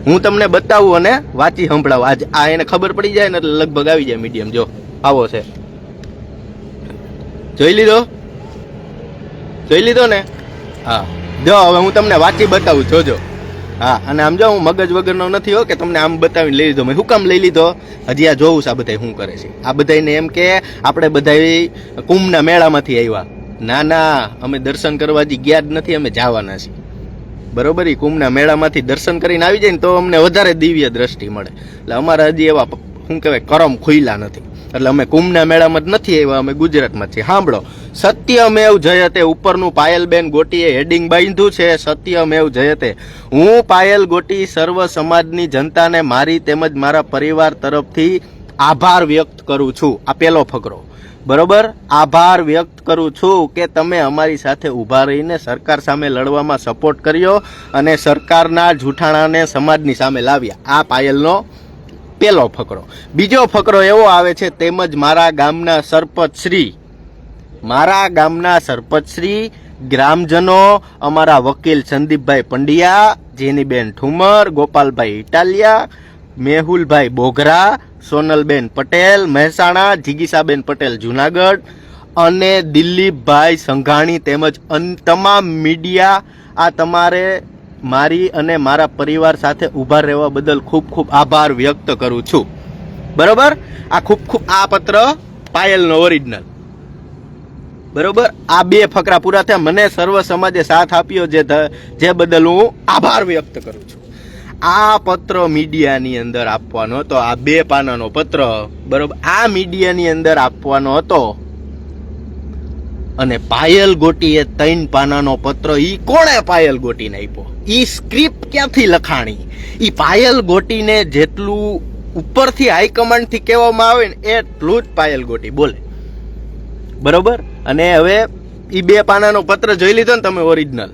હું તમને બતાવું અને વાંચી સંભળાવું. આજ આ એને ખબર પડી જાય ને એટલે લગભગ આવી જાય મીડિયમ. જો આવો છે, જોઈ લીધો ને? હા, જો હવે હું તમને વાંચી બતાવું, જોજો. હા, અને આમ જો હું મગજ વગરનો નથી હો કે તમને આમ બતાવીને લઈ લીધો. મેં શું કામ લઈ લીધો? હજી આ જોવું છે આ બધા શું કરે છે. આ બધાને એમ કે આપણે બધા કુંભના મેળામાંથી આવ્યા. ના ના, અમે દર્શન કરવા હજી ગયા જ નથી, અમે જવાના છીએ. બરોબર, એ કુંભના મેળામાંથી દર્શન કરીને આવી જાય ને તો અમને વધારે દિવ્ય દ્રષ્ટિ મળે. એટલે અમારા હજી એવા શું કહેવાય કરમ ખુલ્લા નથી. એટલે અમે કુંભના મેળામાં જ નથી આવ્યા, અમે ગુજરાતમાં છીએ. સાંભળો, સત્યમેવ જયતે. ઉપરનું પાયલબેન ગોટીએ હેડિંગ બાંધ્યું છે, સત્યમેવ જયતે. હું પાયલ ગોટી સર્વ સમાજની જનતાને મારી તેમજ મારા પરિવાર તરફથી આભાર વ્યક્ત કરું છું. આ પહેલો ફકરો, બરોબર. આભાર વ્યક્ત કરું છું કે તમે અમારી સાથે ઊભા રહીને સરકાર સામે લડવામાં સપોર્ટ કર્યો અને સરકારના જૂઠાણાને સમાજની સામે લાવ્યા. આ પાયલનો પહેલો ફકરો. બીજો ફકરો એવો આવે છે, તેમજ મારા ગામના સરપંચશ્રી, ગ્રામજનો, અમારા વકીલ સંદીપભાઈ પંડ્યા, જેનીબેન ઠુમર, ગોપાલભાઈ ઇટાલિયા, મેહુલભાઈ બોઘરા, સોનલબેન પટેલ મહેસાણા, જીગીસાબેન પટેલ જુનાગઢ અને દિલીપભાઈ સંઘાણી તેમજ તમામ મીડિયા, આ તમારે મારી અને મારા પરિવાર સાથે ઊભા રહેવા બદલ ખૂબ ખૂબ આભાર વ્યક્ત કરું છું. બરોબર, આ આ પત્ર પાયલનો ઓરિજિનલ. બરોબર, આ બે ફકરા પૂરા થયા. મને સર્વ સમાજે સાથ આપ્યો જે બદલ હું આભાર વ્યક્ત કરું છું. આ પત્ર મીડિયાની અંદર આપવાનો હતો, આ 2 પાનાનો પત્ર. બરોબર, આ મીડિયાની અંદર આપવાનો હતો અને પાયલ ગોટીએ 3 પાનાનો પત્ર. ઈ કોણે પાયલ ગોટીને આપ્યો? ઈ સ્ક્રિપ્ટ ક્યાંથી લખાણી? ઈ પાયલ ગોટીને જેટલું ઉપરથી હાઈકમાન્ડથી કહેવામાં આવે ને એટલું જ પાયલ ગોટી બોલે. બરોબર, અને હવે ઈ 2 પાનાનો પત્ર જોઈ લીધો ને તમે ઓરિજિનલ.